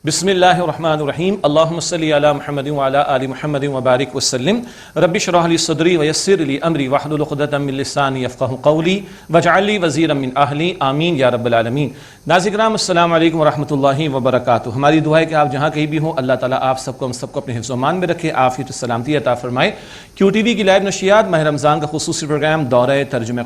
بسم اللہ الرحمن الرحیم اللہم صلی علی محمد وعلی آل محمد وبارک وسلم رب اشرح لی صدری ویسر لی امری واحلل عقدۃ من لسانی یفقہوا قولی واجعل لی وزیرا من اہلی آمین یا رب العالمین۔ ناظرین کرام السلام علیکم ورحمۃ اللہ وبرکاتہ۔ ہماری دعا ہے کہ آپ جہاں کہیں بھی ہوں اللہ تعالیٰ آپ سب کو ہم سب کو اپنے حفظ و امان میں رکھے، عافیت و سلامتی عطا فرمائے۔ کیو ٹی وی کی لائیو نشریات ماہ رمضان کا خصوصی پروگرام دورہ ترجمہ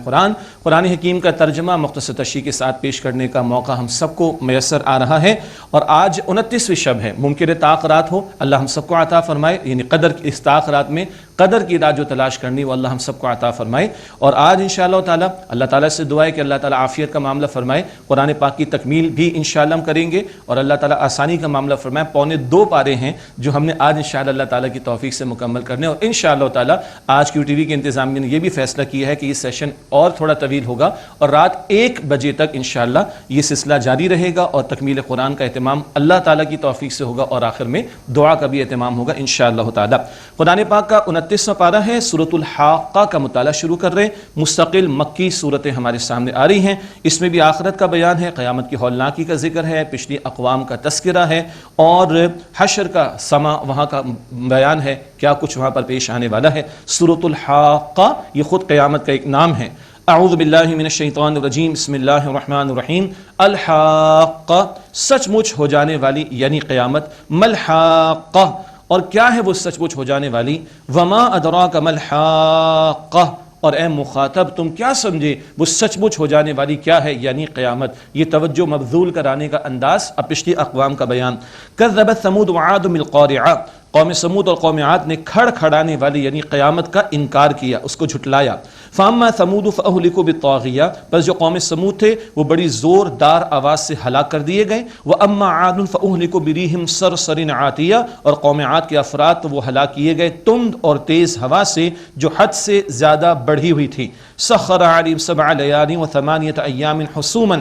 قرآن حکیم کا ترجمہ مختصر تشریح کے ساتھ پیش کرنے کا موقع ہم سب کو میسر آ رہا ہے، اور آج 29ویں شب ہے۔ ممکن تاخرات ہو، اللہ ہم سب کو عطا فرمائے، یعنی قدر کی اس تاخرات میں قدر کی راہ جو تلاش کرنی وہ اللہ ہم سب کو عطا فرمائے۔ اور آج انشاءاللہ تعالی اللہ تعالیٰ سے دعا ہے کہ اللہ تعالیٰ عافیت کا معاملہ فرمائے، قرآن پاک کی تکمیل بھی انشاءاللہ ہم کریں گے، اور اللہ تعالیٰ آسانی کا معاملہ فرمائے۔ 2.25 پارے ہیں جو ہم نے آج انشاءاللہ اللہ تعالیٰ کی توفیق سے مکمل کرنے، اور انشاءاللہ تعالیٰ آج کیو ٹی وی کے انتظامیہ نے یہ بھی فیصلہ کیا ہے کہ یہ سیشن اور تھوڑا طویل ہوگا، اور رات 1 بجے تک انشاءاللہ یہ سلسلہ جاری رہے گا، اور تکمیل قرآن کا اہتمام اللہ تعالیٰ کی توفیق سے ہوگا، اور آخر میں دعا کا بھی اہتمام ہوگا انشاءاللہ تعالیٰ۔ قرآن پاک کا 29واں پارہ ہے، سورۃ الحاقہ کا مطالعہ شروع کر رہے ہیں۔ مستقل مکی صورتیں ہمارے سامنے آ رہی ہیں، اس میں بھی آخرت کا بیان ہے، قیامت کی ہولناکی کا ذکر ہے، پچھلی اقوام کا تذکرہ ہے، اور حشر کا سما وہاں کا بیان ہے، کیا کچھ وہاں پر پیش آنے والا ہے۔ سورۃ الحاقہ یہ خود قیامت کا ایک نام ہے۔ اعوذ باللہ من الشیطان الرجیم، بسم اللہ الرحمن الرحیم۔ الحاقہ سچ مچ ہو جانے والی یعنی قیامت، ملحاقہ اور کیا ہے وہ سچ مچ ہو جانے والی، وما ادراک ملحاقہ اور اے مخاطب تم کیا سمجھے وہ سچ مچ ہو جانے والی کیا ہے یعنی قیامت۔ یہ توجہ مبذول کرانے کا انداز، اب پچھلی اقوام کا بیان۔ کذبت ثمود وعاد بالقارعہ، قوم سمود اور قوم عاد نے کھڑ کھڑانے والی یعنی قیامت کا انکار کیا، اس کو جھٹلایا۔ فاما ثمود فاہلکوا بالطاغیہ، بس جو قوم سمود تھے وہ بڑی زوردار آواز سے ہلاک کر دیے گئے۔ واما عاد فاہلکوا بريح صرصر عاتیہ، اور قوم عاد کے افراد تو وہ ہلاک کیے گئے تند اور تیز ہوا سے جو حد سے زیادہ بڑھی ہوئی تھی۔ سخر علیہم 7 لیال و8 ایام حسوما،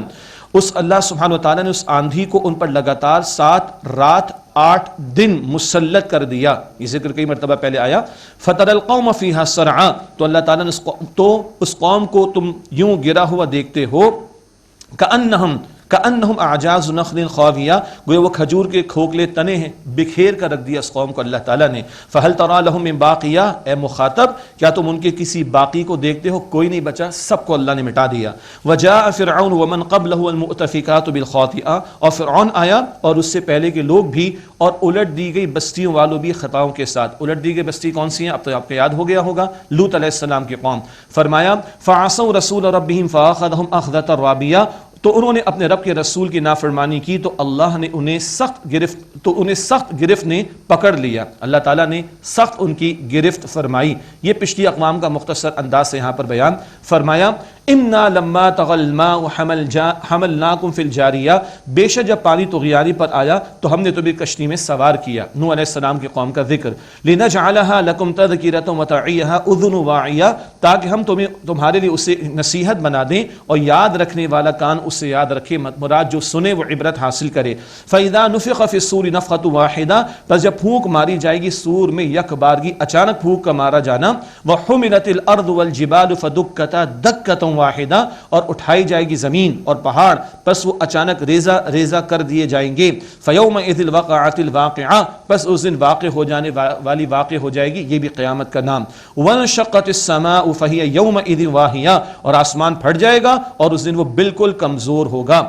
اس اللہ سبحانہ وتعالیٰ نے اس آندھی کو ان پر لگاتار 7 رات 8 دن مسلط کر دیا، یہ ذکر کئی مرتبہ پہلے آیا۔ فَتَرَى الْقَوْمَ فِيهَا صَرْعًا، تو اللہ تعالیٰ نے اس قوم کو تم یوں گرا ہوا دیکھتے ہو، کأنہم اعجاز نخل خاویہ، گویا وہ کھجور کے کھوکھلے تنے ہیں، بکھیر کر رکھ دیا اس قوم کو اللہ تعالیٰ نے۔ فَهَلْ تَرَى لَهُم مِّن بَاقِیَةٍ، اے مخاطب کیا تم ان کے کسی باقی کو دیکھتے ہو؟ کوئی نہیں بچا، سب کو اللہ نے مٹا دیا۔ وَجَاءَ فِرْعَوْنُ وَمَنْ قَبْلَهُ الْمُؤْتَفِكَاتُ بِالْخَاطِئَةِ، اور فرعون آیا اور اس سے پہلے کے لوگ بھی، اور الٹ دی گئی بستیوں والوں بھی خطاؤں کے ساتھ۔ الٹ دی گئی بستی کون سی ہیں؟ اب تو آپ کو یاد ہو گیا ہوگا، لوط علیہ السلام کی قوم۔ فرمایا فَعَصَوْا رَسُولَ رَبِّهِمْ فَأَخَذَهُمْ أَخْذَةً رَابِيَةً، تو انہوں نے اپنے رب کے رسول کی نافرمانی کی تو اللہ نے انہیں سخت گرفت نے پکڑ لیا، اللہ تعالیٰ نے سخت ان کی گرفت فرمائی۔ یہ پچھلی اقوام کا مختصر انداز سے یہاں پر بیان فرمایا۔ اِنَّا لَمَّا طَغَى الْمَاءُ حَمَلْنَاكُمْ فِي الْجَارِيَةِ، بے شک جب پانی طغیانی پر آیا تو ہم نے تمہیں کشتی میں سوار کیا۔ نوح علیہ السلام کی قوم کا ذکر۔ لِنَجْعَلَهَا لَكُمْ تَذْكِرَةً وَتَعِيَهَا أُذُنُ وَاعِيَةٌ، تاکہ ہم تمہارے لیے اسے نصیحت بنا دیں اور یاد رکھنے والا کان اسے یاد رکھے، مراد جو سنے وہ عبرت حاصل کرے۔ فَإِذَا نُفِخَ فِي الصُّورِ نَفْخَةٌ وَاحِدَةٌ، پس جب پھونک ماری جائے گی سور میں یک بارگی، اچانک پھونک کا مارا جانا۔ وَحُمِلَتِ الْأَرْضُ وَالْجِبَالُ فَدُكَّتَا دَكَّةً وَاحِدَةً، اور اٹھائی جائے گی زمین اور پہاڑ، پس وہ اچانک ریزہ ریزہ کر دیے جائیں گے۔ فَيَوْمَئِذٍ وَقَعَتِ الْوَاقِعَةُ، پس اس دن واقع ہو جانے والی واقع ہو جائے گی، یہ بھی قیامت کا نام۔ وَانشَقَّتِ السَّمَاءُ فَهِيَ يَوْمَئِذٍ وَاهِيَةٌ، اور آسمان پھٹ جائے گا اور اس دن وہ بالکل کمزور ہوگا۔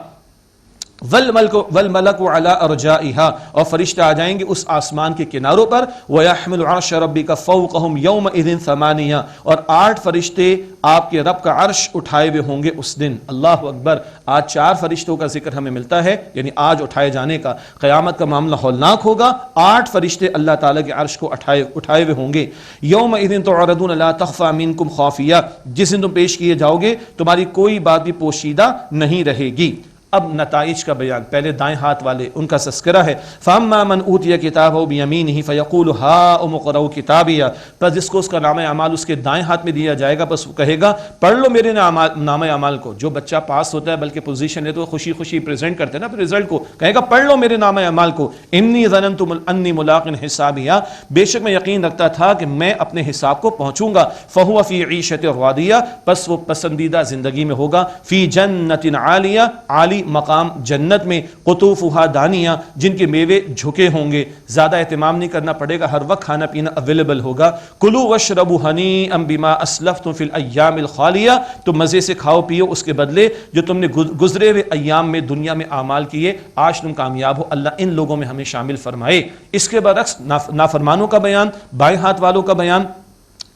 والملک علی ارجائها، اور فرشتے آ جائیں گے اس آسمان کے کناروں پر۔ ویحمل عرش ربک فوقہم یومئذ 8، اور 8 فرشتے آپ کے رب کا عرش اٹھائے ہوئے ہوں گے اس دن۔ اللہ اکبر، آج 4 فرشتوں کا ذکر ہمیں ملتا ہے، یعنی آج اٹھائے جانے کا۔ قیامت کا معاملہ ہولناک ہوگا، 8 فرشتے اللہ تعالیٰ کے عرش کو اٹھائے ہوئے ہوں گے۔ یومئذ تعرضون لا تخفی منکم خافیہ، جس دن تم پیش کیے جاؤ گے تمہاری کوئی بات بھی پوشیدہ نہیں رہے گی۔ اب نتائج کا بیان، پہلے دائیں ہاتھ والے ان کا تذکرہ ہے۔ فَأَمَّا مَنْ أُوتِيَ كِتَابَهُ بِيَمِينِهِ فَيَقُولُ هَاؤُمُ اقْرَءُوا کِتَابِیَه، پس جس کو اس کا نامہ اعمال اس کے دائیں ہاتھ میں دیا جائے گا، بس وہ کہے گا پڑھ لو میرے نامہ اعمال کو۔ جو بچہ پاس ہوتا ہے بلکہ پوزیشن ہے تو خوشی خوشی پریزنٹ کرتے ہیں نا اپنے رزلٹ کو، کہے گا پڑھ لو میرے نامہ اعمال کو۔ انی ظننت انی ملاق حسابیہ، بے شک میں یقین رکھتا تھا کہ میں اپنے حساب کو پہنچوں گا۔ فَهُوَ فِي عِیشَةٍ رَاضِیَةٍ، پس وہ پسندیدہ زندگی میں ہوگا۔ فِي جَنَّةٍ عَالیَةٍ، عالی عالی مقام جنت میں، قطوفہا دانیہ، جن کے میوے جھکے ہوں گے، زیادہ اہتمام نہیں کرنا پڑے گا، ہر وقت کھانا پینا اویلیبل ہوگا۔ کلوا واشربوا ہنیئا بما اسلفتم فی الایام الخالیہ، تو مزے سے کھاؤ پیو اس کے بدلے جو تم نے گزرے ہوئے ایام میں دنیا میں اعمال کیے، آج تم کامیاب ہو، اللہ ان لوگوں میں ہمیں شامل فرمائے۔ اس کے برعکس نافرمانوں کا بیان، بائیں ہاتھ والوں کا بیان،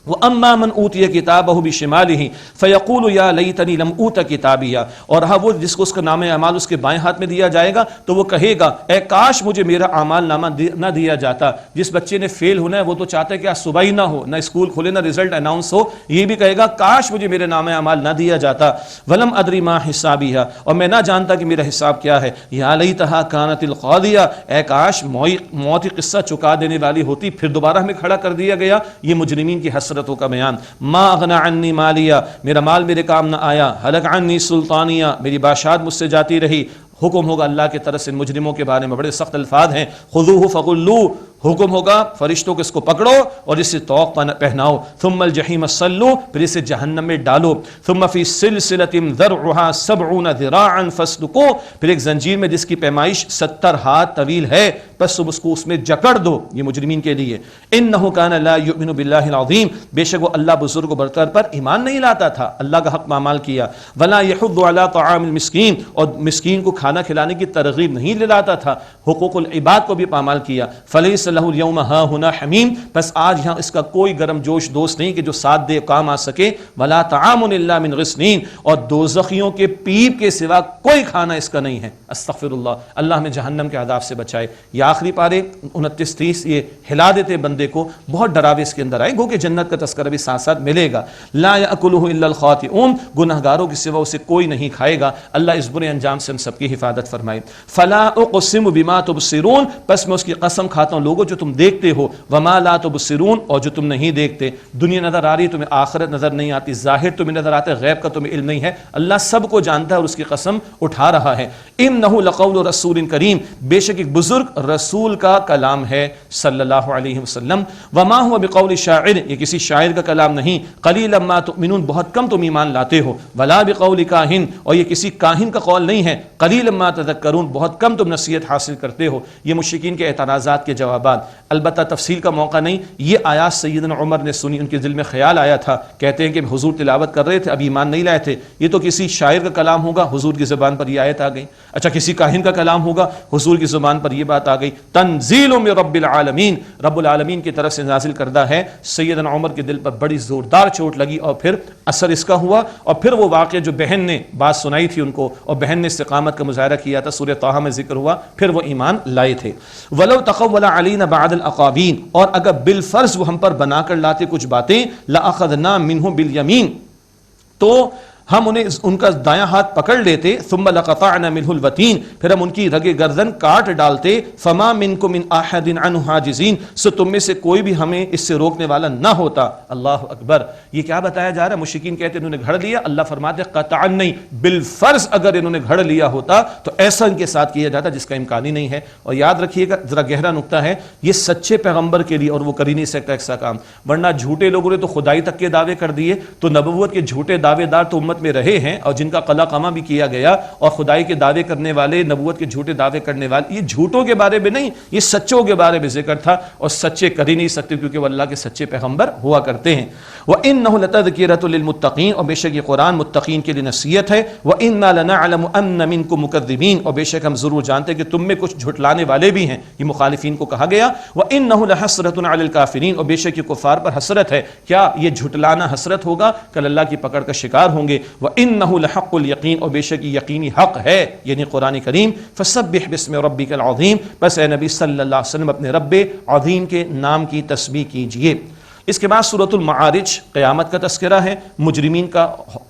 وَأَمَّا مَنْ أُوتِيَ كِتَابَهُ بِشِمَالِهِ فَيَقُولُ يَا لَيْتَنِي لَمْ أُوتَ كِتَابِيَهْ، اور وہ جس کو اس کا نام اعمال اس کے بائیں ہاتھ میں دیا جائے گا تو وہ کہے گا اے کاش مجھے میرا اعمال نامہ نہ دیا جاتا۔ جس بچے نے فیل ہونا ہے وہ تو چاہتا ہے کہ آج صبح ہی نہ ہو، نہ اسکول کھلے، نہ رزلٹ اناؤنس ہو، یہ بھی کہے گا کاش مجھے میرے نام اعمال نہ دیا جاتا۔ وَلَمْ أَدْرِ مَا حِسَابِيَهْ، اور میں نہ جانتا کہ میرا حساب کیا ہے۔ یا لیتہا کانت القاضیہ، اے کاش موت قصہ چکا دینے والی ہوتی، پھر دوبارہ ہمیں کھڑا کر دیا گیا۔ یہ مجرمین کی حسرتوں کا بیان۔ ما اغنى عنی مالیہ، میرا مال میرے کام نہ آیا۔ ہلک عنی سلطانیہ، میری بادشاہت مجھ سے جاتی رہی۔ حکم ہوگا اللہ کی طرف سے مجرموں کے بارے میں، بڑے سخت الفاظ ہیں، خذوہ فغلوہ، حکم ہوگا فرشتوں کو اس کو پکڑو اور اسے طوق پہناؤ، ثم الجحیم صلو، پھر اسے جہنم میں ڈالو، ثم فی سلسلۃ ذرعها 70 ذراعا فاسلکوہ، پھر ایک زنجیر میں جس کی پیمائش 70 ہاتھ طویل ہے، بس تم اس کو اس میں جکڑ دو۔ یہ مجرمین کے لیے۔ انہ کان لا یؤمن باللہ العظیم، بے شک وہ اللہ بزرگ و برتر پر ایمان نہیں لاتا تھا، اللہ کا حق پامال کیا۔ ولا یحض علی طعام المسکین، اور مسکین کو کھانا کھلانے کی ترغیب نہیں دلاتا تھا، حقوق العباد کو بھی پامال کیا۔ فلیس لہ اليوم ہاہنا حمیم، بس آج یہاں اس کا کوئی گرم جوش دوست نہیں کہ جو ساتھ دے کام آ سکے۔ ولا طعام الا من غسلین، اور دوزخیوں کے پیپ کے سوا کوئی کھانا اس کا نہیں ہے۔ استغفر اللہ، اللہ ہمیں جہنم کے عذاب سے بچائے۔ یہ آخری پارے 29-30 یہ ہلا دیتے بندے کو، بہت ڈراوے اس کے اندر آئے، گو کہ جنت کا تذکرہ بھی ساتھ ساتھ ملے گا۔ لا یاکلہ الا الخاطئون، گنہگاروں کے سوا اسے کوئی نہیں کھائے گا۔ اللہ اس برے انجام سے ہم سب کی حفاظت فرمائے۔ فلا اقسم بما تبصرون، پس میں اس کی قسم کھاتا ہوں لوگوں جو تم دیکھتے ہو، وما لا تبصرون، اور جو تم نہیں دیکھتے۔ دنیا نظر آ رہی، تمہیں آخرت نظر نہیں آتی، ظاہر تمہیں نظر آتا ہے، غیب کا تمہیں علم نہیں ہے، اللہ سب کو جانتا ہے اور اس کی قسم اٹھا رہا ہے۔ انہ لقول رسول کریم، بے شک ایک بزرگ رسول کا کلام ہے صلی اللہ علیہ وسلم۔ وما هو بقول شاعر، یہ کسی شاعر کا کلام نہیں۔ قلیلا ما تؤمنون، بہت کم تم ایمان لاتے ہو۔ ولا بقول کاہن، اور یہ کسی کاہن کا قول نہیں ہے۔ قلیلا ما تذکرون، بہت کم تم نصیحت حاصل کرتے ہو۔ یہ مشرکین کے اعتراضات کے جوابات، البتہ تفصیل کا موقع نہیں۔ یہ آیات سیدنا عمر نے سنی، ان کے دل میں خیال آیا تھا، کہتے ہیں کہ حضور تلاوت کر رہے تھے، اب ایمان نہیں لائے تھے، یہ تو کسی شاعر کا کلام ہوگا، حضور کی زبان پر یہ آیت آ گئی۔ اچھا کسی کاہن کا کلام ہوگا، حضور کی زبان پر یہ بات آ گئی۔ تنزیل من رب العالمین، رب العالمین کی طرف سے نازل کردہ ہے۔ سیدنا عمر کے دل پر بڑی زوردار چوٹ لگی، اور پھر اثر اس کا ہوا، اور پھر وہ واقعہ جو بہن نے بات سنائی تھی ان کو، اور بہن نے استقامت کا مظاہرہ کیا تھا، سورہ طٰہٰ میں ذکر ہوا، پھر وہ ایمان لائے تھے۔ ولو تقول علینا بعد الاقاوین، اور اگر بالفرض وہ ہم پر بنا کر لاتے کچھ باتیں، لأخذنا منہ بالیمین، تو ہم انہیں ان کا دایاں ہاتھ پکڑ لیتے، ثم لقطعنا منہ الوتین، پھر ہم ان کی رگ گردن کاٹ ڈالتے، فما منکم من احد عنہ حاجزین، سو تم میں سے کوئی بھی ہمیں اس سے روکنے والا نہ ہوتا۔ اللہ اکبر، یہ کیا بتایا جا رہا ہے؟ مشرکین کہتے انہوں نے گھڑ لیا، اللہ فرماتے قطعا نہیں، بالفرض اگر انہوں نے گھڑ لیا ہوتا تو ایسا ان کے ساتھ کیا جاتا جس کا امکان ہی نہیں ہے۔ اور یاد رکھیے گا، ذرا گہرا نقطہ ہے، یہ سچے پیغمبر کے لیے، اور وہ کر ہی نہیں سکتا ایسا کام، ورنہ جھوٹے لوگوں نے تو خدائی تک کے دعوے کر دیے، تو نبوت کے جھوٹے دعوے دار تو میں رہے ہیں، اور جن کا قلع قمع بھی کیا گیا، اور خدائی کے دعوے کرنے والے، نبوت کے جھوٹے دعوے کرنے والے، یہ جھوٹوں کے بارے میں نہیں، یہ سچوں کے بارے میں ذکر تھا، اور سچے کر ہی نہیں سکتے کیونکہ وہ اللہ کے سچے پیغمبر ہوا کرتے ہیں۔ وَإِنَّهُ لَتَذْكِرَةٌ لِّلْمُتَّقِينَ، اور بے شک یہ قرآن متقین کے لیے نصیحت ہے۔ وَإِنَّا لَنَعْلَمُ أَنَّ مِنكُم مُكَذِّبِينَ، اور بے شک ہم ضرور جانتے ہیں کہ تم میں کچھ جھٹلانے والے بھی ہیں، یہ مخالفین کو کہا گیا۔ وَإِنَّهُ لَحَسْرَةٌ عَلَى الْكَافِرِينَ، اور بے شک یہ کفار پر حسرت ہے، کیا یہ جھٹلانا حسرت ہوگا؟ کل اللہ کی پکڑ کا شکار ہوں گے۔ وَإِنَّهُ لَحَقُّ الْيَقِينَ، اور بے شک یہ یقینی حق ہے، یعنی قرآن کریم۔ فَسَبِّحْ بِاسْمِ رَبِّكَ الْعَظِيمِ، بس اے نبی صلی اللہ علیہ وسلم اپنے رب عظیم کے نام کی تسبیح کیجئے۔ اس کے بعد سورۃ المعارج قیامت کا تذکرہ ہے، مجرمین کا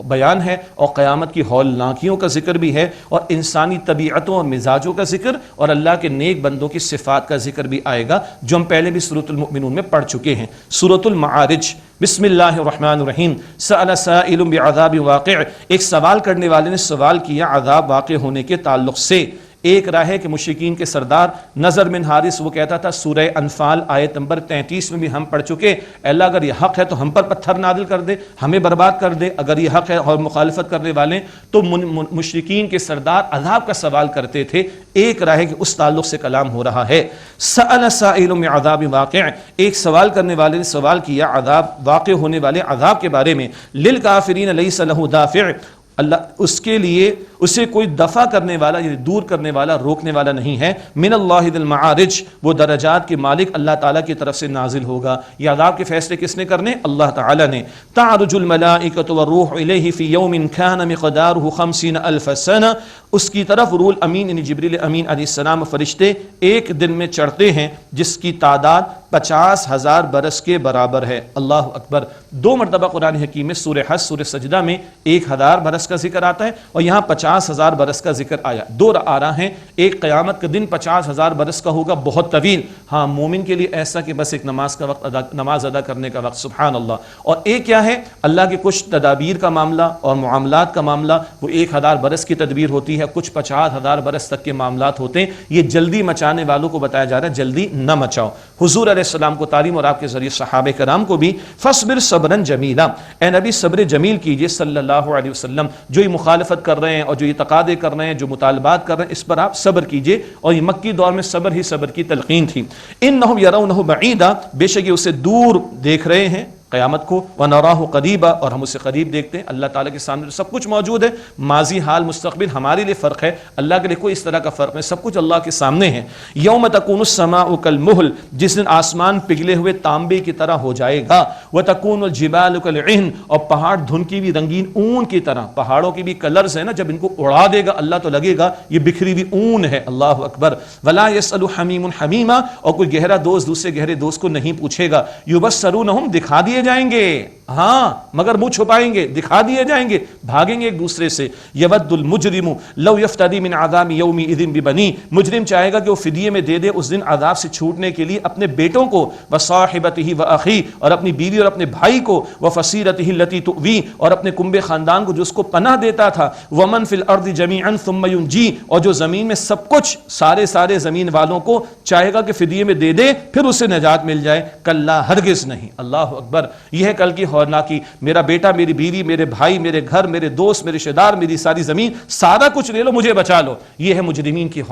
بیان ہے، اور قیامت کی ہولناکیوں کا ذکر بھی ہے، اور انسانی طبیعتوں اور مزاجوں کا ذکر، اور اللہ کے نیک بندوں کی صفات کا ذکر بھی آئے گا، جو ہم پہلے بھی سورۃ المؤمنون میں پڑھ چکے ہیں۔ سورۃ المعارج، بسم اللہ الرحمن الرحیم۔ سأل سائل بعذاب واقع، ایک سوال کرنے والے نے سوال کیا عذاب واقع ہونے کے تعلق سے۔ ایک راہ ہے کہ مشرکین کے سردار نضر بن حارث وہ کہتا تھا، سورہ انفال آیت نمبر 33 میں بھی ہم پڑھ چکے، اے اللہ اگر یہ حق ہے تو ہم پر پتھر نازل کر دے، ہمیں برباد کر دے، اگر یہ حق ہے اور مخالفت کرنے والے تو مشرکین کے سردار عذاب کا سوال کرتے تھے۔ ایک راہ ہے کہ اس تعلق سے کلام ہو رہا ہے۔ سأل سائل بعذاب واقع، ایک سوال کرنے والے نے سوال کیا عذاب واقع ہونے والے عذاب کے بارے میں، للکافرین لیس لہ دافع، اللہ اس کے لیے اسے کوئی دفع کرنے والا یعنی دور کرنے والا روکنے والا نہیں ہے، من اللہ ذی المعارج، وہ درجات کے مالک اللہ تعالیٰ کی طرف سے نازل ہوگا۔ یہ عذاب کے فیصلے کس نے کرنے؟ اللہ تعالیٰ نے۔ تعرج الملائکۃ والروح الیہ فی یوم کان مقدارہ 50,000 سنہ، اس کی طرف روح الامین یعنی جبریل امین علیہ السلام فرشتے ایک دن میں چڑھتے ہیں جس کی تعداد 50,000 برس کے برابر ہے۔ اللہ اکبر۔ 2 مرتبہ قرآن حکیم میں سورہ حج سورہ سجدہ میں 1000 برس کا ذکر آتا ہے اور یہاں 50,000 برس کا ذکر آیا۔ 2 آراء ہیں، ایک قیامت کا دن 50,000 برس کا ہوگا، بہت طویل، ہاں مومن کے لیے ایسا کہ بس ایک نماز کا وقت نماز ادا کرنے کا وقت، سبحان اللہ۔ اور ایک کیا ہے، اللہ کے کچھ تدابیر کا معاملہ اور معاملات کا معاملہ، وہ 1000 برس کی تدبیر ہوتی ہے، کچھ 50,000 برس تک کے معاملات ہوتے ہیں۔ یہ جلدی مچانے والوں کو بتایا جا رہا ہے جلدی نہ مچاؤ۔ حضور علیہ السلام کو تعلیم اور آپ کے ذریعے صحابہ کرام کو بھی، فاصبر صبرا جمیلا، اے نبی صبر جمیل کیجئے صلی اللہ علیہ وسلم، جو یہ مخالفت کر رہے ہیں اور جو یہ تقاضے کر رہے ہیں، جو مطالبات کر رہے ہیں، اس پر آپ صبر کیجئے۔ اور یہ مکی دور میں صبر ہی صبر کی تلقین تھی۔ انہم یرونہ بعیدا، بے شک یہ اسے دور دیکھ رہے ہیں قیامت کو، وَنَرَاهُ قَرِيبًا، اور ہم اسے قریب دیکھتے ہیں۔ اللہ تعالیٰ کے سامنے سب کچھ موجود ہے، ماضی حال مستقبل ہمارے لیے فرق ہے، اللہ کے لیے کوئی اس طرح کا فرق نہیں، سب کچھ اللہ کے سامنے ہے۔ یوم تکون السماء کالمہل، جس دن آسمان پگھلے ہوئے تانبے کی طرح ہو جائے گا، وتکون الجبال کالعہن، اور پہاڑ دھنکی ہوئی رنگین اون کی طرح، پہاڑوں کی بھی کلرز ہیں نا، جب ان کو اڑا دے گا اللہ تو لگے گا یہ بکھری ہوئی اون ہے، اللہ اکبر۔ ولا یسأل حمیم حمیما، اور کوئی گہرا دوست دوسرے گہرے دوست کو نہیں پوچھے گا۔ یبصرونہم، دکھا دیے جائیں گے، ہاں مگر منہ چھپائیں گے، دکھا دیے جائیں گے، بھاگیں گے ایک دوسرے سے۔ یود المجرم لو یفتدی من عذاب یومئذ ببنی، مجرم چاہے گا کہ وہ فدیے میں دے دے اس دن عذاب سے چھوٹنے کے لیے اپنے بیٹوں کو، وصاحبتہ واخی، اور اپنی بیوی اور اپنے بھائی کو، وفصیلتہ التی تؤوی، اور اپنے کنبے خاندان کو جو اس کو پناہ دیتا تھا، ومن فی الارض جمیعا ثم ینجی، اور جو زمین میں سب کچھ سارے زمین والوں کو چاہے گا کہ فدیے میں دے دے پھر اسے نجات مل جائے، کلا ہرگز نہیں۔ اللہ اکبر۔ یہ ہے کل کی ہولناکی، میرا بیٹا، میری بیوی، میرے بھائی، میرے گھر، میرے دوست، میرے رشتہ دار، میری ساری زمین، سارا کچھ لے لو، مجھے بچا لو۔ یہ ہے مجرمین کی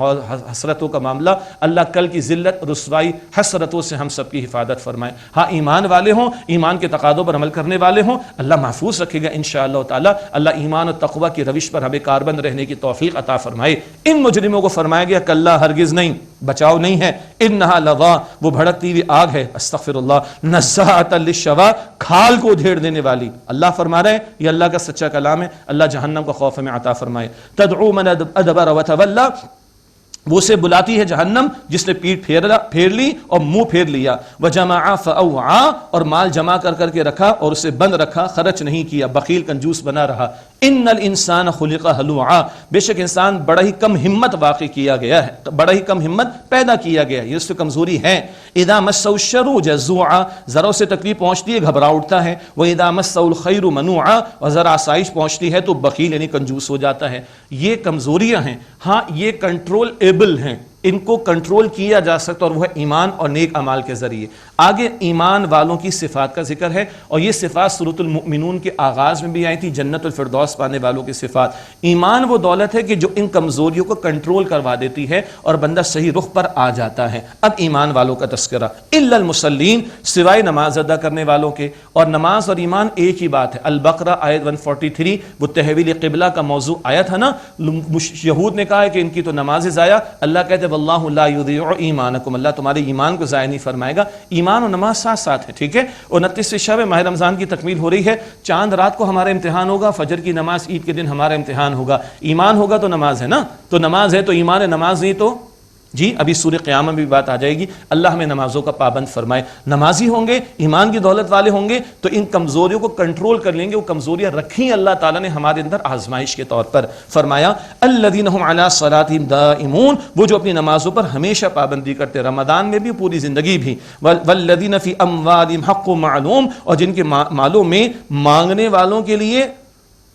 حسرتوں کا معاملہ۔ اللہ کل کی ذلت، رسوائی، حسرتوں سے ہم سب کی حفاظت فرمائے۔ ہاں ایمان والے ہوں، ایمان کے تقاضوں پر عمل کرنے والے ہوں، اللہ محفوظ رکھے گا انشاءاللہ تعالی۔ اللہ ایمان اور تقوی کی روش پر ہمیں کاربند رہنے کی توفیق عطا فرمائے۔ ان مجرموں کو فرمایا گیا کلا ہرگز نہیں، بچاؤ نہیں ہے۔ انہا لظا، وہ بھڑکتی ہوئی آگ ہے، استغفر اللہ، نزاعۃ للشوا، کھال کو ادھیڑ دینے والی۔ اللہ فرما رہے ہیں، یہ اللہ کا سچا کلام ہے۔ اللہ جہنم کا خوف ہمیں عطا فرمائے۔ تدعو من ادبر وتولی، وہ اسے بلاتی ہے جہنم جس نے پیٹھ پھیر لی اور منہ پھیر لیا۔ وجمع فاوعى، اور مال جمع کر کے رکھا اور اسے بند رکھا، خرچ نہیں کیا، بخیل کنجوس بنا رہا۔ ان الانسان خلق ہلوعا، بے شک انسان بڑا ہی کم ہمت واقع کیا گیا ہے، بڑا ہی کم ہمت پیدا کیا گیا ہے، یہ اس کی کمزوری ہے۔ اذا مسه الشر جزوعا، ذرا سے تکلیف پہنچتی ہے گھبرا اٹھتا ہے۔ واذا مسه الخير منوعا، اور ذرا آسائش پہنچتی ہے تو بخیل یعنی کنجوس ہو جاتا ہے۔ یہ کمزوریاں ہیں، ہاں یہ کنٹرول ایبل ہیں، ان کو کنٹرول کیا جا سکتا، اور وہ ایمان اور نیک اعمال کے ذریعے۔ آگے ایمان والوں کی صفات کا ذکر ہے، اور یہ صفات سورۃ المؤمنون کے آغاز میں بھی آئی تھی، جنت الفردوس پانے والوں کی صفات۔ ایمان وہ دولت ہے کہ جو ان کمزوریوں کو کنٹرول کروا دیتی ہے اور بندہ صحیح رخ پر آ جاتا ہے۔ اب ایمان والوں کا تذکرہ، الا المصلین، سوائے نماز ادا کرنے والوں کے، اور نماز اور ایمان ایک ہی بات ہے۔ البقرہ آیت 143، وہ تحویل قبلہ کا موضوع آیا تھا نا، یہود نے کہا ہے کہ ان کی تو نماز ضائع، اللہ کہتے واللہ لا یضیع ایمانکم، اللہ تمہارے ایمان کو ضائع نہیں فرمائے گا۔ ایمان اور نماز ساتھ ساتھ ہے، ٹھیک ہے۔ 29 شب ماہ رمضان کی تکمیل ہو رہی ہے، چاند رات کو ہمارا امتحان ہوگا، فجر کی نماز عید کے دن ہمارا امتحان ہوگا۔ ایمان ہوگا تو نماز ہے نا، تو نماز ہے تو ایمان ہے، نماز نہیں تو جی ابھی سورہ قیامہ میں بھی بات آ جائے گی۔ اللہ ہمیں نمازوں کا پابند فرمائے۔ نمازی ہوں گے، ایمان کی دولت والے ہوں گے تو ان کمزوریوں کو کنٹرول کر لیں گے۔ وہ کمزوریاں رکھی اللہ تعالیٰ نے ہمارے اندر آزمائش کے طور پر۔ فرمایا الذین هم علی صلاتہم دائمون، وہ جو اپنی نمازوں پر ہمیشہ پابندی کرتے، رمضان میں بھی پوری زندگی بھی۔ والذین فی اموالہم حق معلوم، اور جن کے مالوں میں مانگنے والوں کے لیے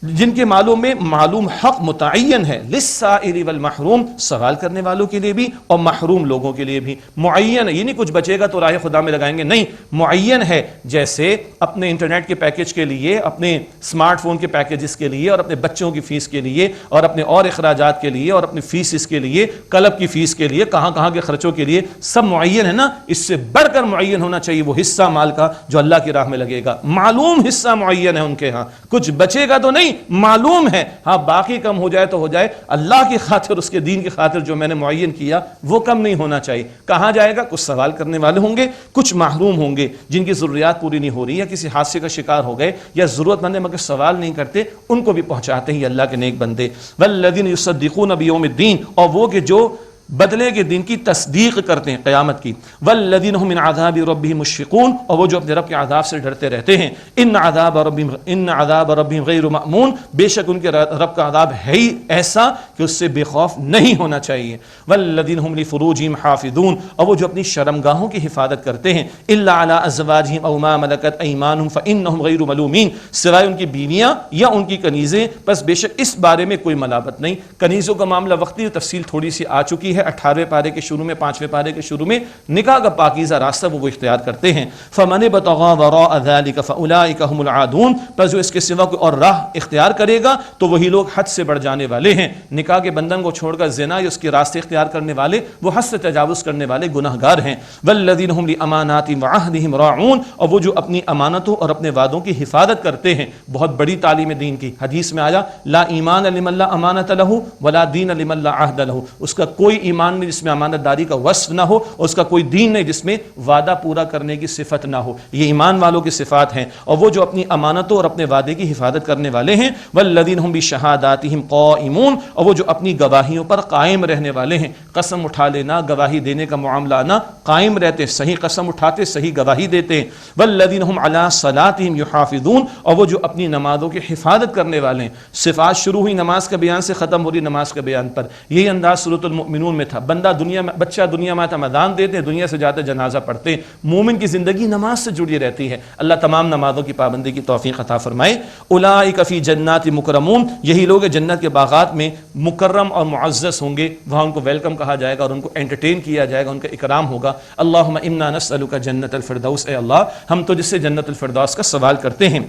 جن کے معلوم میں معلوم حق متعین ہے، للسائل والمحروم، سوال کرنے والوں کے لیے بھی اور محروم لوگوں کے لیے بھی معین ہے، یہ نہیں کچھ بچے گا تو راہ خدا میں لگائیں گے، نہیں، معین ہے۔ جیسے اپنے انٹرنیٹ کے پیکج کے لیے، اپنے اسمارٹ فون کے پیکجز کے لیے، اور اپنے بچوں کی فیس کے لیے، اور اپنے اور اخراجات کے لیے، اور اپنی فیس کے لیے، کلب کی فیس کے لیے، کہاں کے خرچوں کے لیے، سب معین ہے نا۔ اس سے بڑھ کر معین ہونا چاہیے وہ حصہ مال کا جو اللہ کی راہ میں لگے گا، معلوم حصہ معین ہے ان کے ہاں، کچھ بچے گا تو نہیں، معلوم ہے، ہاں باقی کم ہو جائے تو ہو جائے، اللہ کی خاطر، اس کے دین کی خاطر جو میں نے معین کیا وہ کم نہیں ہونا چاہیے۔ کہاں جائے گا؟ کچھ سوال کرنے والے ہوں گے، کچھ محروم ہوں گے جن کی ضروریات پوری نہیں ہو رہی، یا کسی حادثے کا شکار ہو گئے، یا ضرورت مند مگر سوال نہیں کرتے، ان کو بھی پہنچاتے ہیں اللہ کے نیک بندے۔ والذین یصدقون بیوم الدین، اور وہ کہ جو بدلے کے دن کی تصدیق کرتے ہیں، قیامت کی۔ والذین هم من عذاب ربهم مشفقون، اور وہ جو اپنے رب کے عذاب سے ڈرتے رہتے ہیں۔ ان عذاب ربهم غیر مأمون، بے شک ان کے رب کا عذاب ہے ہی ایسا کہ اس سے بے خوف نہیں ہونا چاہیے۔ والذین هم لفروجهم حافظون، اور وہ جو اپنی شرمگاہوں کی حفاظت کرتے ہیں۔ الا علی ازواجهم او ما ملکت ایمانهم فانهم غیر ملومین، سوائے ان کی بیویاں یا ان کی کنیزیں، بس بے شک اس بارے میں کوئی ملامت نہیں۔ کنیزوں کا معاملہ وقتی تفصیل تھوڑی سی آ چکی ہے 18ویں پارے کے شروع میں، 5ویں پارے کے شروع میں، نکاح کا پاکیزہ راستہ وہ اختیار کرتے ہیں۔ فمن ابتغى وراء ذلك فاولئك هم العادون، پس جو اس کے سوا کوئی اور راہ اختیار کرے گا تو وہی لوگ حد سے بڑھ جانے والے ہیں۔ نکاح کے بندھن کو چھوڑ کر زنا یا اس کے راستے اختیار کرنے والے وہ حد سے تجاوز کرنے والے گناہگار ہیں۔ والذین هم لاماناتهم وعهدهم راعون، اور وہ جو اپنی امانتوں اور اپنے وعدوں کی حفاظت کرتے ہیں۔ بہت بڑی تعلیم دین کی، حدیث میں آیا لا ایمان لمن لا امانت له ولا دین لمن لا عہد له، اس کا کوئی ایمان نہیں جس میں امانت داری کا وصف نہ ہو، اور اس کا کوئی دین نہیں جس میں وعدہ پورا کرنے کی صفت نہ ہو۔ یہ ایمان والوں کی صفات ہیں، اور وہ جو اپنی امانتوں اور اپنے وعدے کی حفاظت کرنے والے ہیں۔ والذین هم بشہاداتهم قائمون، اور وہ جو اپنی گواہیوں پر قائم رہنے والے ہیں۔ قسم اٹھا لینا، گواہی دینے کا معاملہ نہ، قائم رہتے، صحیح قسم اٹھاتے، صحیح گواہی دیتے ہیں۔ والذین هم علی صلاتهم یحافظون، اور وہ جو اپنی نمازوں کی حفاظت کرنے والے ہیں۔ صفات شروع ہوئی نماز کا بیان سے، ختم ہو رہی نماز کے بیان پر۔ یہی انداز سورۃ المؤمنون میں تھا، بندہ دنیا میں، بچہ دنیا میں آتا مدان دیتے ہیں، دنیا سے جاتے جنازہ پڑھتے ہیں۔ مومن کی زندگی نماز سے جڑی رہتی ہے۔ اللہ تمام نمازوں کی پابندی کی توفیق عطا فرمائے۔ اولئک فی جنات مکرمون، یہی لوگ جنت کے باغات میں مکرم اور معزز ہوں گے، وہاں ان کو ویلکم کہا جائے گا اور ان کو انٹرٹین کیا جائے گا، ان کا اکرام ہوگا۔ اللہم انا نسألک جنت الفردوس، اے اللہ ہم تو جس سے جنت الفردوس کا سوال کرتے ہیں۔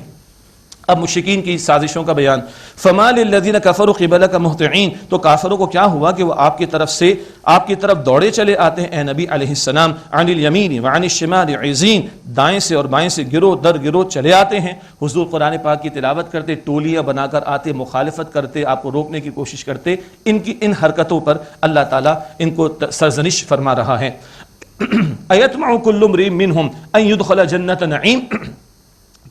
اب مشرکین کی سازشوں کا بیان۔ فما للذین کفروا قبلک مہطعین، تو کافروں کو کیا ہوا کہ وہ آپ کی طرف سے، آپ کی طرف دوڑے چلے آتے ہیں اے نبی علیہ السلام۔ عن الیمین وعن الشمال عزین، دائیں سے اور بائیں سے گروہ در گروہ چلے آتے ہیں۔ حضور قرآن پاک کی تلاوت کرتے، ٹولیاں بنا کر آتے، مخالفت کرتے، آپ کو روکنے کی کوشش کرتے۔ ان کی ان حرکتوں پر اللہ تعالیٰ ان کو سرزنش فرما رہا ہے۔ ایطمع کل امرئ منہم ان یدخل جنت نعیم،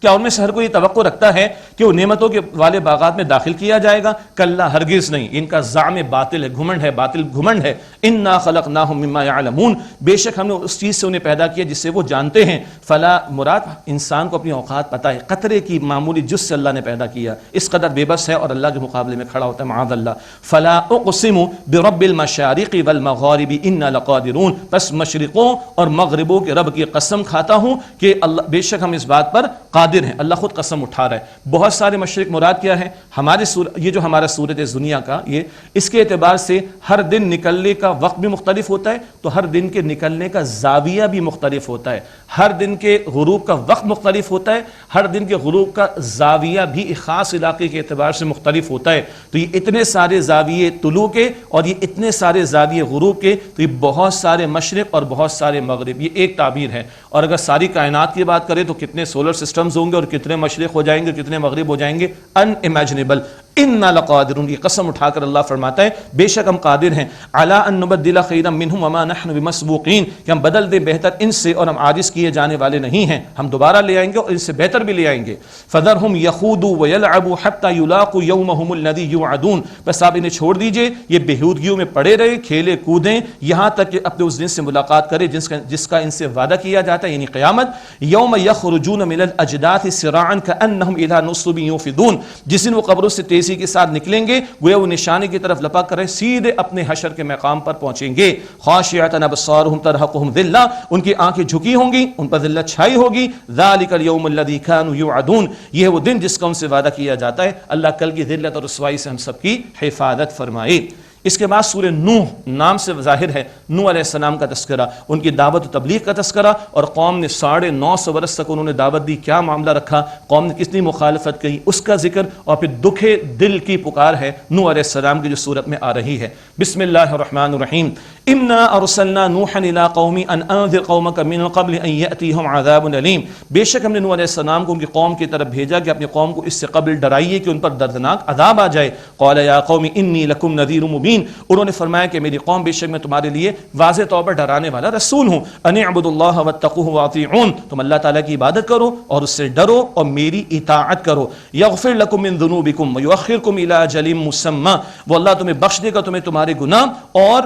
کیا ان میں سے ہر کوئی توقع رکھتا ہے کہ وہ نعمتوں کے والے باغات میں داخل کیا جائے گا؟ کلا، ہرگز نہیں، ان کا زعم باطل ہے، گھمنڈ ہے، باطل گھمنڈ ہے۔ انا خلقناہم مما یعلمون، بے شک ہم نے اس چیز سے انہیں پیدا کیا جس سے وہ جانتے ہیں۔ فلا، مراد انسان کو اپنی اوقات پتہ ہے، قطرے کی معمولی جز سے اللہ نے پیدا کیا، اس قدر بے بس ہے اور اللہ کے مقابلے میں کھڑا ہوتا ہے، معاذ اللہ۔ فلا اقسم برب المشارق والمغارب انا لقادرون، بس مشرقوں اور مغربوں کے رب کی قسم کھاتا ہوں کہ اللہ، بے شک ہم اس بات پر قادر ہیں۔ اللہ خود قسم اٹھا رہا ہے۔ بہت سارے مشرق مراد کیا ہے؟ ہمارے یہ جو ہمارا سورج دنیا کا، یہ اس کے اعتبار سے ہر دن نکلنے کا وقت بھی مختلف ہوتا ہے، تو ہر دن کے نکلنے کا زاویہ بھی مختلف ہوتا ہے، ہر دن کے غروب کا وقت مختلف ہوتا ہے، ہر دن کے غروب کا زاویہ بھی ایک خاص علاقے کے اعتبار سے مختلف ہوتا ہے۔ تو یہ اتنے سارے زاویے طلوع کے اور یہ اتنے سارے زاویے غروب کے، تو یہ بہت سارے مشرق اور بہت سارے مغرب، یہ ایک تعبیر ہے۔ اور اگر ساری کائنات کی بات کریں تو کتنے سولر سسٹمز ہوں گے اور کتنے مشرق ہو جائیں گے، کتنے مغرب ہو جائیں گے، ان امیجنیبل۔ انا لقادرون، یہ قسم اٹھا کر اللہ فرماتا ہے بے شک ہم قادر ہیں، علی ان نبدل خیرا منہم وما نحن بمسبوقین، کہ ہم بدل دیں بہتر ان سے اور ہم عاجز کیے جانے والے نہیں ہیں، ہم دوبارہ لے آئیں گے اور ان سے بہتر بھی لے آئیں گے۔ فذرہم یخوضوا ویلعبوا حتی یلاقوا یومہم الذی یوعدون، بس آپ انہیں چھوڑ دیجئے، یہ بےہودگیوں میں پڑے رہے، کھیلے کودیں، یہاں تک کہ اپنے اس دن سے ملاقات کرے جس کا ان سے وعدہ کیا جاتا ہے، یعنی قیامت۔ یوم یخرجون من الاجداث سراعا کانہم الی نصب یوفضون، جس دن وہ قبروں سے تیزی تیزی کے ساتھ نکلیں گے، گویا وہ نشانے کی طرف لپک کریں، سیدھے اپنے حشر کے مقام پر پہنچیں گے. خاشعۃ ابصارهم ترهقهم ذلہ، ان کی آنکھیں جھکی ہوں گی، ان پر ذلت چھائی ہوگی. ذالک اليوم الذی كانوا يوعدون، یہ ہے وہ دن جس کا ان سے وعدہ کیا جاتا ہے. اللہ کل کی ذلت اور رسوائی سے ہم سب کی حفاظت فرمائے. اس کے بعد سورہ نوح نام سے ظاہر ہے نوح علیہ السلام کا تذکرہ، ان کی دعوت و تبلیغ کا تذکرہ، اور قوم نے 950 برس تک انہوں نے دعوت دی، کیا معاملہ رکھا، قوم نے کتنی مخالفت کی، اس کا ذکر، اور پھر دکھے دل کی پکار ہے نوح علیہ السلام کی جو صورت میں آ رہی ہے. بسم اللہ الرحمن الرحیم. انا ارسلنا نوحا الى قومی ان انذر قومک من قبل ان یاتیہم عذاب علیم، بے شک ہم نے نوح علیہ السلام کو ان کی قوم کی طرف بھیجا کہ اپنی قوم کو اس سے قبل ڈرائیے کہ ان پر دردناک عذاب آ جائے. قال یا قوم انی لکم نذیر مبین، انہوں نے فرمایا کہ میری قوم بے شک میں تمہارے لیے واضح طور پر ڈرانے والا رسول ہوں. ان اعبدوا اللہ واتقوہ واطیعون، تم اللہ تعالیٰ کی عبادت کرو اور اس سے ڈرو اور میری اطاعت کرو. یغفر لکم من ذنوبکم ویؤخرکم الی اجل مسمی، وہ اللہ تمہیں بخش دے گا تمہیں تمہارے گناہ اور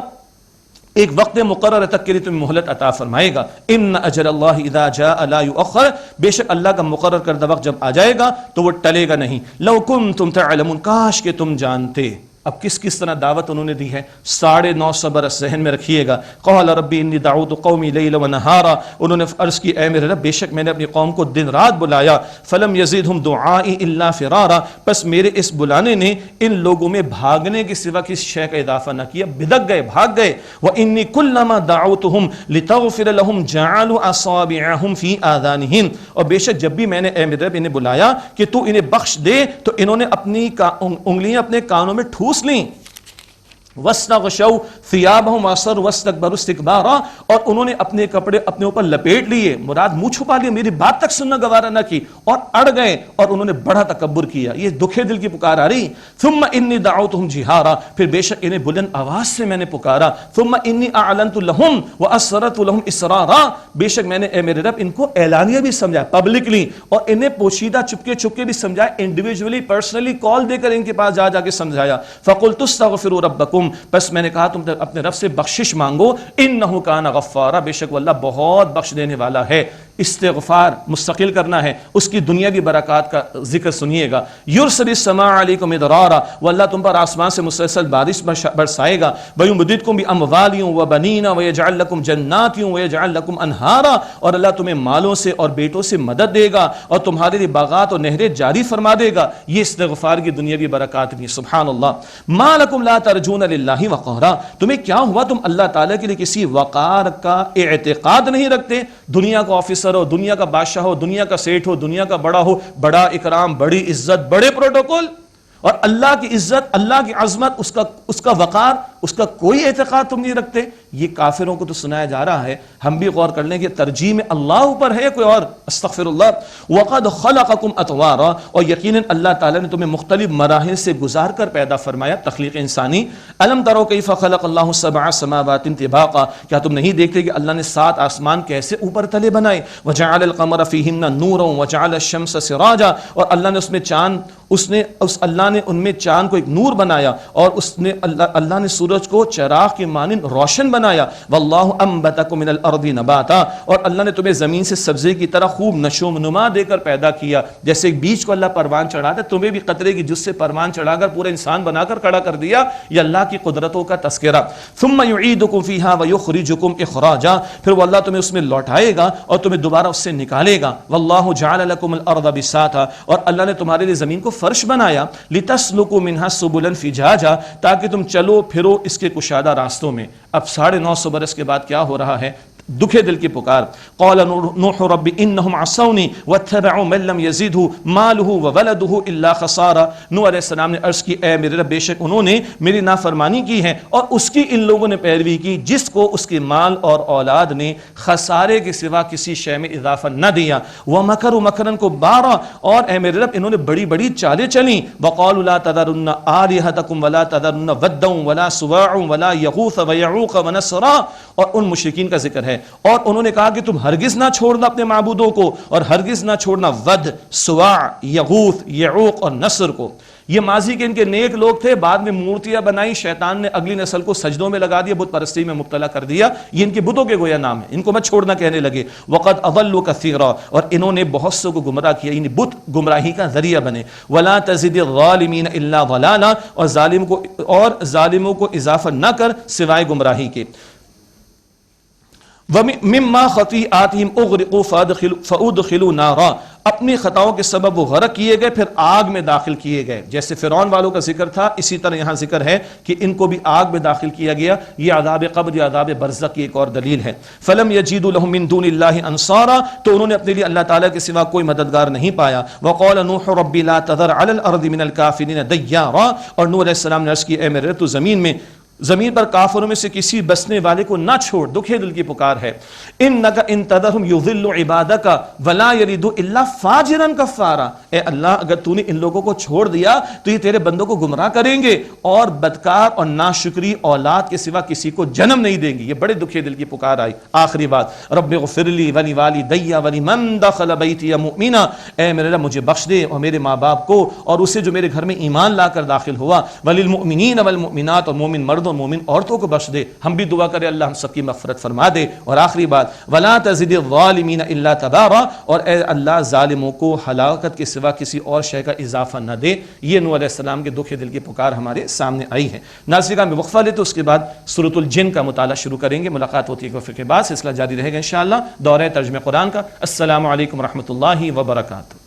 ایک وقت مقرر تک کے لیے تمہیں مہلت عطا فرمائے گا. ان اجل اللہ اذا جاء لا یؤخر، بے شک اللہ کا مقرر کردہ وقت جب آ جائے گا تو وہ ٹلے گا نہیں. لو کنتم تعلمون، کاش کہ تم جانتے. اب کس طرح دعوت انہوں نے دی ہے، 950 برس ذہن میں رکھیے گا. قال ربی انی دعوت قومی لیلا ونہارا، انہوں نے عرض کی اے میرے رب بے شک میں نے اپنی قوم کو دن رات بلایا. فلم یزیدہم دعائی الا فرارا، پس میرے اس بلانے نے ان لوگوں میں بھاگنے کے سوا کسی شے کا اضافہ نہ کیا، بدک گئے، بھاگ گئے. وانی کلما دعوتہم لتغفر لہم جعلوا اصابعہم فی آذانہم، اور بے شک جب بھی میں نے اے میرے رب انہیں بلایا کہ تو انہیں بخش دے تو انہوں نے اپنی انگلیاں اپنے کانوں میں ٹھوس لیں. وَاسْتَغْشَوْا ثِيَابَهُمْ وَأَصَرُّوا وَاسْتَكْبَرُوا اسْتِكْبَارًا، اور انہوں نے اپنے کپڑے اپنے اوپر لپیٹ لیے، مراد منہ چھپا لیے، میری بات تک سننا گوارا نہ کی، اور اڑ گئے اور انہوں نے بڑا تکبر کیا. یہ دکھے دل کی پکار آ رہی. ثُمَّ إِنِّي دَعَوْتُهُمْ جِهَارًا، پھر بے شک انہیں بلند آواز سے میں نے پکارا. ثُمَّ إِنِّي أَعْلَنْتُ لَهُمْ وَأَسْرَرْتُ لَهُمْ إِسْرَارًا، بے شک میں نے اے میرے رب ان کو اعلانیہ بھی سمجھایا پبلکلی، اور انہیں پوشیدہ چپکے بھی سمجھایا، انڈیویجولی پرسنلی کال دے کر ان کے پاس جا کے سمجھایا. فَقُلْتُ اسْتَغْفِرُوا رَبَّكُمْ، پس میں نے کہا تم اپنے رب سے بخشش مانگو. انہ کان غفارا، بے شک وہ اللہ بہت بخش دینے والا ہے. استغفار مستقل کرنا ہے، اس کی دنیاوی برکات کا ذکر سنیے گا. یرسل السماء علیکم مدرارا، وہ اللہ تم پر آسمان سے مسلسل بارش برسائے گا. ویمددکم باموال وبنین ویجعل لکم جنات ویجعل لکم انہارا، اور اللہ تمہیں مالوں سے اور بیٹوں سے مدد دے گا اور تمہارے لیے باغات اور نہریں جاری فرما دے گا. یہ استغفار کی دنیاوی برکات بھی. سبحان اللہ. ما لکم لا ترجون للہ وقارا، تمہیں کیا ہوا تم اللہ تعالیٰ کے لیے کسی وقار کا اعتقاد نہیں رکھتے؟ دنیا کا آفیسر ہو، دنیا کا بادشاہ ہو، دنیا کا سیٹھ ہو، دنیا کا بڑا ہو، بڑا اکرام، بڑی عزت، بڑے پروٹوکول، اور اللہ کی عزت، اللہ کی عظمت، اس کا وقار، اس کا کوئی اعتقاد تم نہیں رکھتے. یہ کافروں کو تو سنایا جا رہا ہے. ہم بھی غور کر لیں کہ ترجیح میں اللہ اوپر ہے کوئی اور، استغفر اللہ. وقد خلقکم اطوارا، اور یقیناً اللہ تعالیٰ نے تمہیں مختلف مراحل سے گزار کر پیدا فرمایا، تخلیق انسانی. الم تروا کیف خلق اللہ سبع سماوات طباقا، کیا تم نہیں دیکھتے کہ اللہ نے 7 آسمان کیسے اوپر تلے بنائے. وجعل القمر فیہن نورا وجعل الشمس سراجا، اور اللہ نے اس میں اللہ نے ان میں چاند کو ایک نور بنایا، اور اللہ نے سورج کو چراغ کے مانند روشن بنایا. واللہ انبتکم من الارض نباتا، اور اللہ نے تمہیں زمین سے سبزے کی طرح خوب نشو و نما دے کر پیدا کیا. جیسے ایک بیج کو اللہ پروان چڑھاتا ہے، تمہیں بھی قطرے کی جز سے پروان چڑھا کر پورا انسان بنا کر کھڑا کر دیا. یہ اللہ کی قدرتوں کا تذکرہ. ثم یعیدکم فیہا ویخرجکم اخراجا، پھر وہ اللہ تمہیں اس میں لوٹائے گا اور تمہیں دوبارہ اس سے نکالے گا. واللہ جعل لکم الارض بساطا، اور اللہ نے تمہارے لیے زمین کو فرش بنایا. لتسلکوا منہا سبلا فجاجا، تاکہ تم چلو پھرو اس کے کشادہ راستوں میں. اب 950 برس کے بعد کیا ہو رہا ہے؟ دکھے دل کی پکار. قال نوح رب انہم عصونی واتبعوا من لم یزدہ مالہ وولدہ الا خسارا. نوح علیہ السلام نے عرض کی اے میرے رب بے شک انہوں نے میری نافرمانی کی ہے اور اس کی ان لوگوں نے پیروی کی جس کو اس کے مال اور اولاد نے خسارے کے سوا کسی شے میں اضافہ نہ دیا. ومکروا مکرا کبارا، اور اے میرے رب انہوں نے بڑی بڑی چالیں چلیں. وقالوا لا تذرن آلہتکم ولا تذرن ودا ولا سواع ولا یغوث ویعوق ونسرا، اور ان مشرکین کا ذکر ہے اور انہوں نے کہا کہ تم ہرگز نہ چھوڑنا اپنے معبودوں کو، اور ہرگز نہ چھوڑنا ود، سواع، یغوث، یعوق اور نصر کو۔ یہ ماضی کے ان کے نیک لوگ تھے، بعد میں مورتیاں بنائی، شیطان نے اگلی نسل کو سجدوں میں لگا دیا، بت پرستی میں مبتلا کر دیا، یہ ان کے بتوں کے گویا نام ہے، ان کو مت چھوڑنا کہنے لگے۔ وقد اضلوا کثیرا، اور انہوں نے بہت سے کو گمراہ کیا، یعنی بت گمراہی کا ذریعہ بنے۔ ولا تزد الظالمین الا ضلالا، اور ظالموں کو اضافہ نہ کر سوائے گمراہی کے۔ مما خطیئاتہم اغرقوا فادخلوا نارا، اپنی خطاؤں کے سبب وہ غرق کیے گئے، پھر آگ میں داخل کیے گئے۔ جیسے فرعون والوں کا ذکر تھا، اسی طرح یہاں ذکر ہے کہ ان کو بھی آگ میں داخل کیا گیا۔ یہ عذاب قبر یا عذاب برزخ کی ایک اور دلیل ہے۔ فلم یجدوا لهم من دون اللہ انصارا، تو انہوں نے اپنے لیے اللہ تعالیٰ کے سوا کوئی مددگار نہیں پایا۔ وقال نوح رب لا تذر علی الارض من الکافرین دیارا، اور نوح علیہ السلام نے عرض کی اے میرے تو زمین پر کافروں میں سے کسی بسنے والے کو نہ چھوڑ، دکھے دل کی پکار ہے۔ انک ان تذرهم یضل عبادک ولا یلدوا الا فاجرا کفارا، اے اللہ اگر تو نے ان لوگوں کو چھوڑ دیا تو یہ تیرے بندوں کو گمراہ کریں گے اور بدکار اور ناشکری اولاد کے سوا کسی کو جنم نہیں دیں گے۔ یہ بڑے دکھے دل کی پکار آئی۔ آخری بات، رب اغفر لی ولوالدی ولمن دخل بیتی مؤمنا، اے میرے رب مجھے بخش دے اور میرے ماں باپ کو اور اسے جو میرے گھر میں ایمان لا کر داخل ہوا، وللمؤمنین والمؤمنات، اور مومن مردوں مومن عورتوں کو بخش دے۔ ہم بھی دعا کرے اللہ ہم سب کی مغفرت فرما دے۔ اور آخری بات، ولا تزد الظالمین الا تبارا، اور اے اللہ ظالموں کو ہلاکت کے سوا کسی اور شے کا اضافہ نہ دے۔ یہ نوح علیہ السلام کے دکھ دل کی پکار ہمارے سامنے آئی ہے۔ ناظرین میں وقفہ لیتے اس کے بعد سورۃ الجن کا مطالعہ شروع کریں گے۔ ملاقات ہوتی ہے وقفے کے بعد، سلسلہ جاری رہے گا انشاءاللہ دورہ ترجمہ قرآن کا۔ السلام علیکم ورحمۃ اللہ وبرکاتہ۔